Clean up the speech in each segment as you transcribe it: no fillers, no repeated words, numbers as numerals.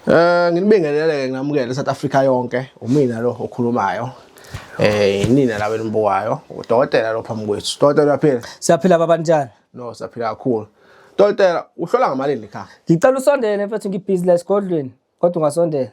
Nginibingelele nginamukele South Africa yonke. Umina lo okhulumayo. Nina la benimbukayo. Udokotela lo phambi kwethu. Dokotela uyaphila? Siyaphila baba njani? No, siyaphila kakhulu. Dokotela, uhlola ngamalini ekhaya? Ngicela usondele mfethu ngibhizi esigodlweni. Kodwa ungasondela.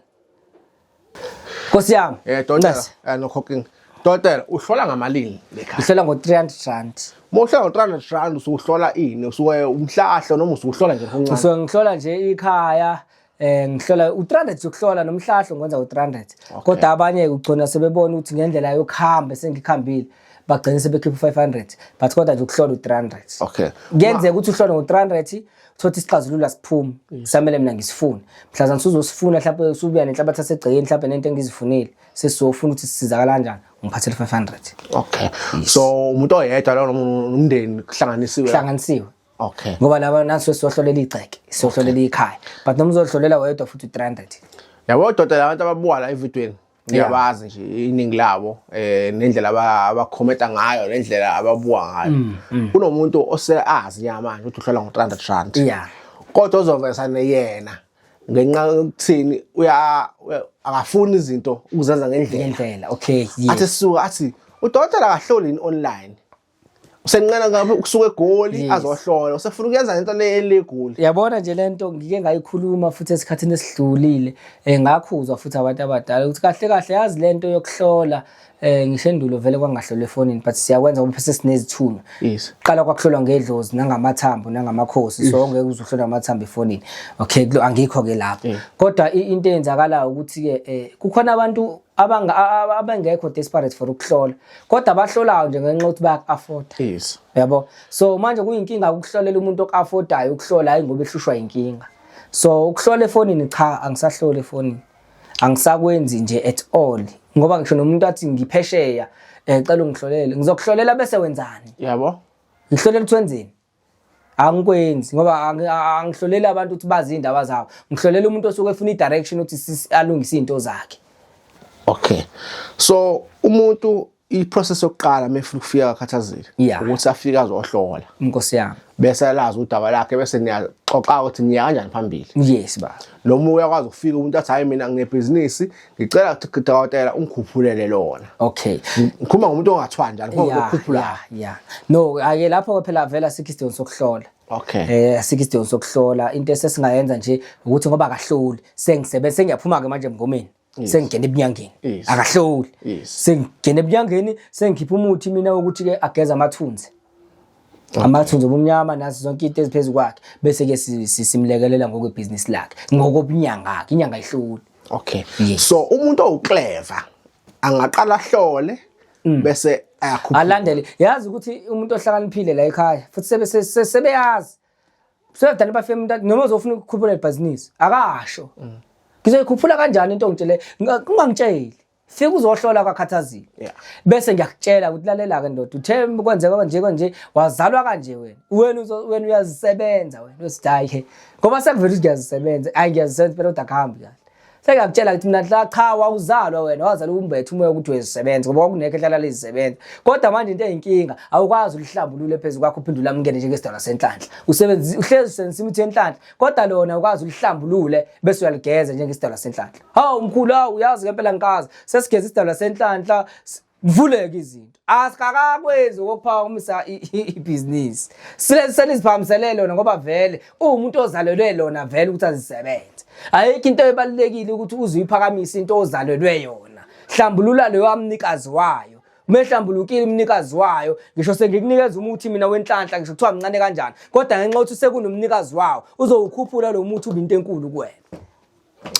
Nkosi yami. Dokotela, no cooking. Dokotela, uhlola ngamalini ekhaya? Ngihlola ngo-R300. Mawuhlola ngo-R300 usuhlola ini? Usuke umhlahlo noma usuhlola nje kancane? So ngihlola nje ikhaya. Ngihlola u300 ukuhlola nomhlahlo ngwenza u300 kodwa abanye ugcina sebebona ukuthi ngendlela yokuhamba sengikhambile bagcina sebekhipha 500 but kodwa nje ukuhlola u300. Okay, kuyenzeka ukuthi uhlole ngo300 uthothi isixazululo asiphumi kusamele mina ngisifune mhlazana usuzosifuna mhlawumbe usubuya nenhlabathi asegcekeni mhlawumbe nento engizifunile sesizofuna ukuthi sisizakala kanjani ngiphathele 500. Okay, so umuntu oyedwa lo nomndeni kuhlanganisiwe. Okay. Ngoba laba naso sizohlolela igceke, sizohlolela ikhaya. But noma uzohlolela wedwa futhi u300. Yabo dokotela abantu ababuka la evidweni ngiyabazi nje iningi labo nendlela abakhomenta ngayo nendlela ababuka ngayo. Kunomuntu oseazi manje ukuthi uhlola ngo300. Yeah. Kodwa uzovesa neyena ngenxa yokuthini akafuni izinto ukuzenza ngendlela. Okay. Athi suka athi udokotela akahloli online. Usenqena ngabe ukusuka eGoli azohlola usefuna ukuyenza into leGoli. Yabona nje lento ngike ngayikhuluma futhi esikhathini esidlulile ngakhuzwa futhi abantu abadala ukuthi kahle kahle yazi lento yokuhlola ngishendulo vele kwangahlolwa efonini but siyakwenza ngoba phese sinezithunywa. Yes. Qala kwakuhlolwa ngedlozi nangamathambo nangamakhosi so ngeke uzohlola amathambo efonini. Okay angikho ke lapho. Kodwa into eyenzakalayo ukuthi ke kukhona abantu abangekho desperate for ukuhlola kodwa abahlolayo nje ngenxa ukuthi baya-afford. Yes. Yabo so manje kuyinkinga ukuhlolela umuntu ok-affordayo ukuhlola hayi ngoba ehlushwa inkinga so ukuhlola efonini cha angisahlole efonini angisakwenzi nje at all ngoba ngisho nomuntu athi ngiphesheya cela ungihlolele ngizokuhlolela bese wenzani. Yabo Ngihlolela ukuthi wenzeni angikwenzi ngoba angihlolela abantu ukuthi bazi indaba zawo ngihlolela umuntu osuke efuna i-direction ukuthi alungise izinto zakhe. Okay, so umuntu i-process yokuqala mefuna ukufika akhathazile ukuthi afike azohlola inkosi yami bese lazi udaba lakhe bese niyaxoxa ukuthi niya kanjani phambili. Yes ba noma uyakwazi ukufika umuntu athi hayi mina nginebhizinisi ngicela ukuthi dokotela ungikhuphulele lona. Okay, ngikhuluma ngomuntu ongathwa njani ngokukhuphula. Yeah no ake lapho phela vela 60 sokuhlola. Okay, 60 sokuhlola into esesingayenza nje ukuthi ngoba akahloli sengisebenza ngiyaphuma ke manje emngomeni sengigena ebunyangeni akahloli sengigena ebunyangeni sengikhipha umuthi mina ukuthi ke ageza amathunzi amathunzi obumnyama nazo zonke izinto eziphezulu kwakhe bese ke simlekelela ngokwebusiness lakhe ngokobunyanga ke inyanga ihluli. Okay, so umuntu owuclever angaqala ahlole bese ayakhupha alandele yazi ukuthi umuntu ohlakaniphile la ekhaya futhi sebeyazi sebedala bafike umuntu noma uzofuna ukukhuphula ibhizinisi akasho ngizoyikhuphula kanjani into ongitshele ungangitsheli fika uzohlola kwakhathazile bese ngiyakutshela ukuthi lalela ke ndoda uthe kwenzeka kanje wazalwa kanje wena uyazisebenza wena usidayi ngoba sekuvela ukuthi ngiyazisebenza ngiyazisebenza phela kodwa akuhambi kahle sengiyakutshela ukuthi mina la cha wawuzalwa wena wazalwa umbethe umoya ukuthi uyazisebenza ngoba kunekho ehlala lezisebenza kodwa manje into eyinkinga awukwazi ulihlambulule phezulu kwakho uphinde ulamukele njengesidalwa senhlanhla uhlezi usebenzisa imithi yenhlanhla kodwa lona ukwazi ulihlambulule bese uyaligeza njengesidalwa senhlanhla. Hawu mkhulu uyazi ke phela ngikazi sesigeza isidalwa senhlanhla vuleke izinto asikakakwenzi ukuphakamisa ibhizinisi seliziphamselele lona ngoba vele umuntu ozalelwe lona vele ukuthi azisebenze ayikho into ebalekile ukuthi uzuyiphakamisa into ozalelwe yona hlambulula leyo amnikazi wayo mehlambulukile umnikazi wayo ngisho sengikunikeza umuthi mina wenhlanhla ngisho kuthiwa mncane kanjani kodwa ngenxa ukuthi sekunomnikazi wawo uzowukhuphula lo muthi ubinto enkulu kuwena.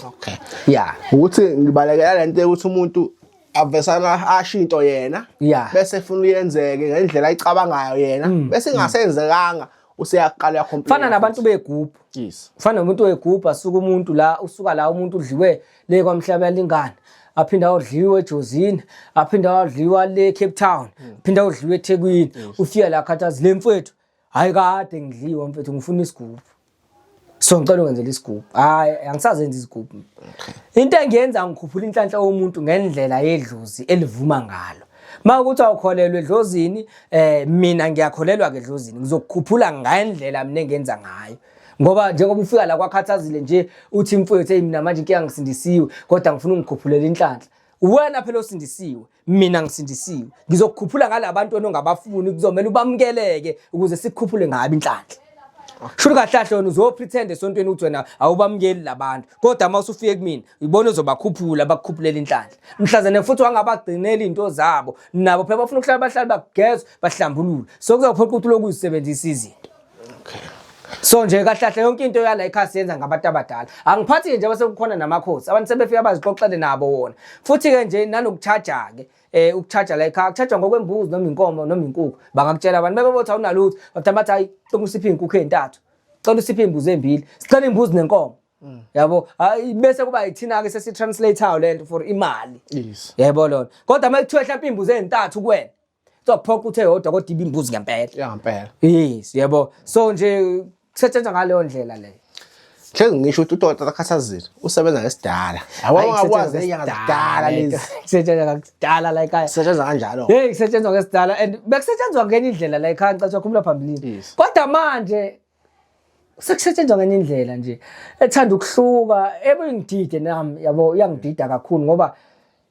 Okay, yeah ukuthi ngibalekela lento ukuthi umuntu avesana ashinto yena bese efuna uyenzeke ngendlela ayicabangayo yena bese ingasenzekanga useyaqala yakhomplethe. Fana nabantu begroup. Yes. Fana nomuntu wegroup asuka umuntu la usuka la umuntu udliwe le kwaMhlaba yalingana aphinda udliwe eJozini aphinda udliwa le Cape Town aphinda udliwe eThekwini ufika la khathazi le mfethu hayi kade ngidliwa mfethu ngifuna isigubhu so ngicela ungenzele isigubhu hayi angisazenza isigubhu. Into engiyenza ngikhuphula inhlanhla yomuntu ngendlela yedlozi elivuma ngalo Makuthi awukholelwe edlozini mina ngiyakholelwa ke edlozini ngizokukhuphula ngendlela mina engenza ngayo ngoba njengoba ufika la kwakhathazile nje uthi mfowethu hey mina manje inkinga ngisindisiwe kodwa ngifuna ungikhuphulele inhlanhla wena phela osindisiwe mina ngisindisiwe ngizokukhuphula ngalabantu onongabafuni kuzomela ubamukeleke ukuze sikukhuphule ngabe inhlanhla Shuru kahle wena uzopretend esontweni ukuthi wena awubamukeli labantu kodwa mase ufike kumina uyibona uzobakhuphula bakukhuphulele inhlanhla mhlazane futhi wangabagcinela into zabo nabo phela bafuna ukuhlala bahlali bagezwe bahlambulule so kuzophoqa ukuthi lokuzisebenzisa izinto so nje kahle yonke into yala ekhaya siyenza ngabantu abadala angiphathi nje bese kukhona namakhosi abantu sebefika bazixoxele nabo wona futhi ke nje nanokucharger ke ukucharger la ekhaya kucharger ngokwembuzi noma inkomo noma inkukhu bangakutshela abantu bebothi awunalutho bathi hayi cela usiphe inkukhu ezintathu cela usiphe imbuzi ezimbili sicela imbuzi nenkomo yabo bese kuba yithina ke sesi translator lento for imali yes yebo lona kodwa makuthiwe mhlawumbe imbuzi ezintathu kuwena uzophoqa uthe kodwa kodwa ibe imbuzi ngempela yes yebo so nje kusetshenzwa ngaleyo ndlela leyo Hle ngisho ukuthi uDokotela akhathazile usebenza ngesidala yabo ngakwazi inyanga zidala lezi kusetshenzwa ngakudala la ekhaya kusetshenzwa kanjalo kusetshenzwa ngesidala and bekusetshenzwa ngenye indlela la ekhaya ngicela ukukhuluma phambilini kodwa manje sekusetshenzwa ngenye indlela nje ethanda ukuhluka ebengidide nami yabo uyangidida kakhulu ngoba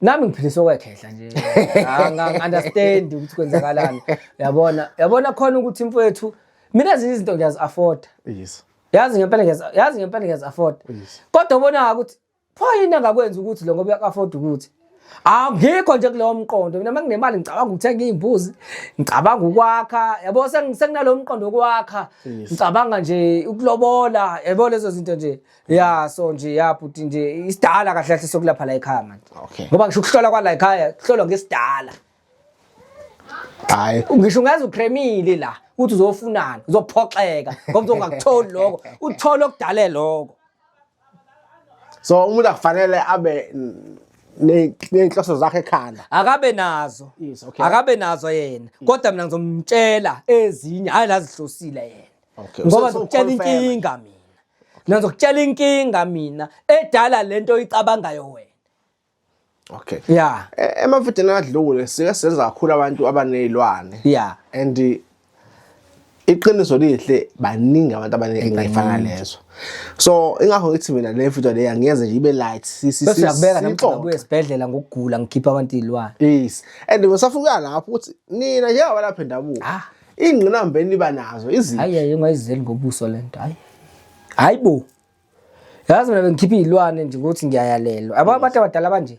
nami ngiphiliswa kwekhehla nje understand ukuthi kwenzakalani yabona khona ukuthi mfowethu mina izinto ngiyazi afford yes yazi ngempela ngiyazi afford kodwa ubona ukuthi pho yini angakwenza ukuthi lo ngoba uyak afford ukuthi ngikho nje kulowo mqondo mina manginemali ngicabanga ukuthenga izimbuzi ngicabanga ukwakha yabo senginalo umqondo wokwakha ngicabanga nje ukulobola yabo lezo zinto nje so nje yaphuthi nje isidala kahle kahle sokulapha la ekhaya manje ngoba ngisho ukuhlola kwala ekhaya kuhlolwa ngesidala hayi ngisho ngazi ukremile la uthi uzofunana uzophoxeka ngoba ungakutholi lokho uthola okudale lokho so umuntu akufanele abe nenhloso zakhe ekhanda akabe nazo yes okay akabe nazo yena kodwa mina ngizomtshela ezinye hayi lazihlosile yena ngoba ngizokutshela inkinga mina ngizokutshela inkinga mina edala lento oyicabangayo wena okay yeah emavidini adlule sike senza kakhulu abantu abanezilwane yeah and iqiniso lihle baningi abantu abanenkinga efana lezo so ingakho ngithi mina le video le angiyeze nje ibe light bese yakubeka namhlanje esibhedlela ngokugula ngikhipha abantu izilwane yes and ngisafuna lapho ukuthi nina nje abalapha endabuko ingqinamba eniba nazo izinto hayi ngayizeli ngobuso lento hayibo yazi mina bengikhipha izilwane nje ukuthi ngiyayalelwa abantu abadala banje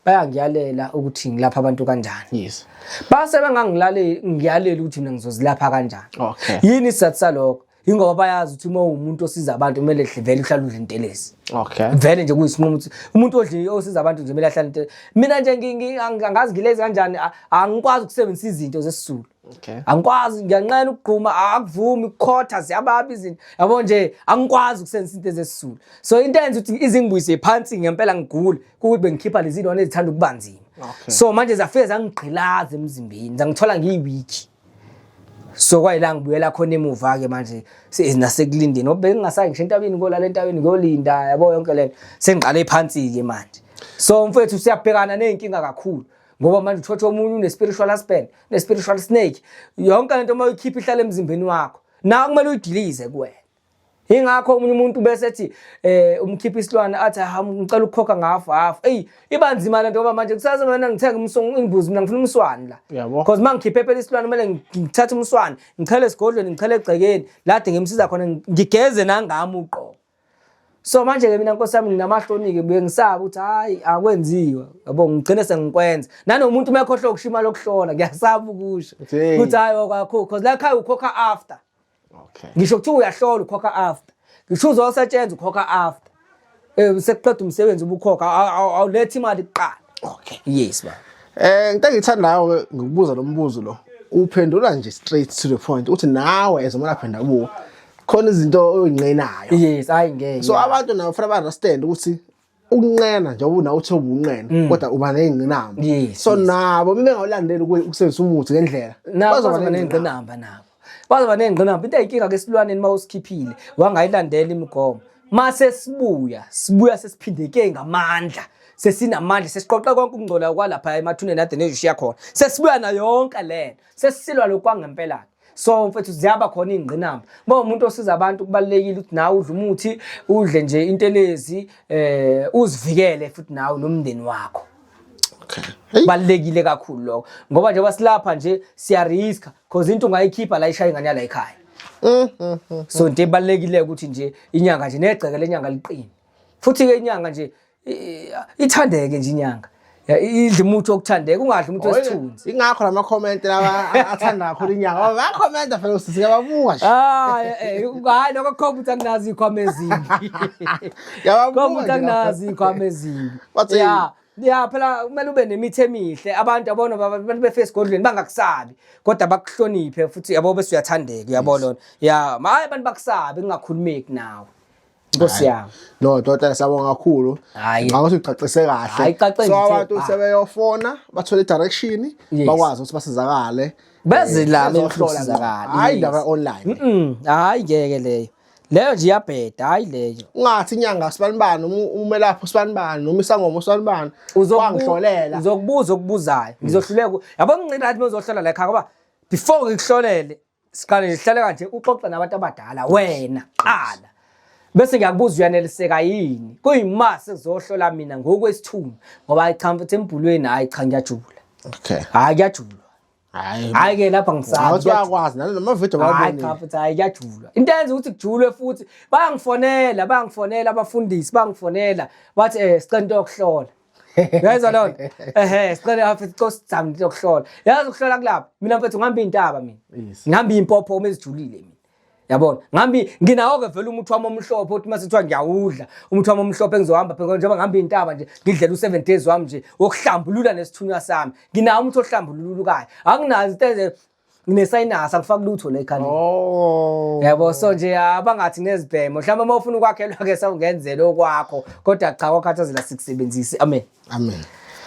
bayangiyalela ukuthi ngilapha abantu kanjani yes base bengangilale ngiyalela ukuthi mina ngizozilapha kanjani okay yini isizathu salokho ingoba bayazi ukuthi uma umuntu osiza abantu kumele vele uhlale udla intelezi okay vele nje kuyisinqumo ukuthi umuntu osiza abantu nje kumele ahlale intelezi mina nje angazi ngilezi kanjani angikwazi ukusebenzisa izinto zesizulu okay angikwazi ngiyanqena ukugquma akuvumi ukukhotha siyababi izinto yabo nje angikwazi ukusebenzisa into zesizulu so into enza ukuthi izingibuyise phansi ngempela ngigule ukuthi bengikhipha lezi zinto ezithanda ukubanzima so manje zafike zangigqilaza emzimbeni zangithola ngiyiweak so kwayila ngibuyela khona emuva ke manje nasekulindeni ngoba bengingasayi ngisho entabeni ngolala entabeni ngolinda yabo yonke lento sengiqale phansi ke manje so mfethu siyabhekana nezinkinga kakhulu ngoba manje uthotha omunye une spiritual husband ne spiritual snake yonke lento uma uyikhipha ihlala emzimbeni wakho na kumele uyidilize kuwena ingakho umunye umuntu bese ethi umkhipha isilwane athi ngicela ukukhokha ngafu ibanzima lento ngoba manje kusaze mina ngithenga imbuzi mina ngifuna umswane la because mangikhiphe phela isilwane kumele ngithathe umswane ngichele esigodlweni ngichele egcekeni lade ngimsiza khona ngigeze nangami uqobo so manje ke mina Nkosi yami nginamahloni ke buye ngisaba ukuthi hayi akwenziwa yabo ngigcine sengikwenza nanomuntu mayekhohla ukushima lokuhlola ngiyasaba ukusho ukuthi hayi okwakho because la ekhaya ukhokha after okay ngisho ukuthi uyahlola ukhokha after ngisho uzosetshenzwa ukhokha after sekuqeda umsebenzi ubukhokha awulethi imali kuqala okay yes ba into engithandayo ngikubuza lo mbuzo lo uphendula nje straight to the point uthi nawe ezomalapha endabuko khona izinto oyinqenayo yes hayi ngeke so abantu nabo fanele ba understand ukuthi ukunqena nje unawo uthi ubunqena kodwa uba nezingqinamba so nabo bengawulandeli ukusebenzisa umuthi ngendlela bazoba nezingqinamba nabo bazoba nezingqinamba into ayinkinga ke silwaneni mawusikhiphile wangayilandela imigomo mase sibuya sesiphindeke ngamandla sesinamandla sesiqoqa konke ukungcola kwalapha emathuneni ade nezishiya khona sesibuya na yonke lento sesisilwa lokwangempela so mfethu ziyaba khona ingqinamba uma umuntu osiza abantu kubalekile ukuthi nawe udle umuthi udle nje intelezi uzivikele futhi nawe nomndeni wakho. Okay. Balekile kakhulu lokho ngoba nje basilapha nje siya risk because into ungayikhipha la ishaya ingane yala ekhaya. So into ebalekile ukuthi nje inyanga nje negceke lenyanga liqine. Futhi ke inyanga nje ithandeke nje inyanga. Idle umuthi okuthandeka ungadli umuthi wesithunzi. Ingakho lama comment laba athanda kakhulu inyanga. Ba comment phela usisi yababuka nje. Hayi lokho khomba ukuthi akunazi ikhwama ezimbi. Yababuka. Khomba ukuthi akunazi ikhwama ezimbi. Ya phela kumele ube nemithi emihle abantu yabona abantu befe esigodlweni bangakusabi kodwa bakuhloniphe futhi yabo bese uyathandeka uyabona ya hayi abantu bakusabi kungakhulumeki nawe Nkosi yami. No doctor sabonga kakhulu ngakuthi ucacise kahle so abantu sebeyofona bathola direction bakwazi ukuthi basizakale beze la behlola hayi ndaba online hayi ngeke leyo nje iyabheda hayi leyo ungathi inyanga sibanibani umelaphi sibanibani noma isangoma sibanibani uzongihlolela uzokubuza okubuzayo ngizohluleka yabona ngincane ukuthi uzohlola la ekhaya ngoba before ngikuhlolele siqale ngihlale kanje uxoxa nabantu abadala wena qala bese ngiyakubuza uyaneliseka yini kuyimase kuzohlola mina ngokwesithunzi ngoba ayichamfethe embulweni hayi cha ngiyajula hayi ngiyajula hayi ke lapha ngisazi uyakwazi noma video babone hayi cha futhi hayi ngiyajula into yenza ukuthi kujulwe futhi bayangifonela abafundisi bangifonela bathi sicela into yokuhlola uyayizwa lona sicela futhi cosizama into yokuhlola yazi ukuhlola kulapha mina mfethu ngihamba intaba mina ngihamba impopho uma ezijulile mina yabona ngihambi nginawo ke vele umuthi wami omhlophe uthi mase kuthiwa ngiyawudla umuthi wami omhlophe engizohamba phela njengoba ngihamba intaba nje ngidlela u7 days wami nje wokuhlambulula nesithunywa sami nginawo umuthi ohlambululukayo akunazi into nginesinus angifaki lutho la ekhanda yabo so nje abangathi nezibhemo mhlawumbe uma ufuna ukwakhelwa ke sawungenzela okwakho kodwa cha kwakhathazela sikusebenzise amen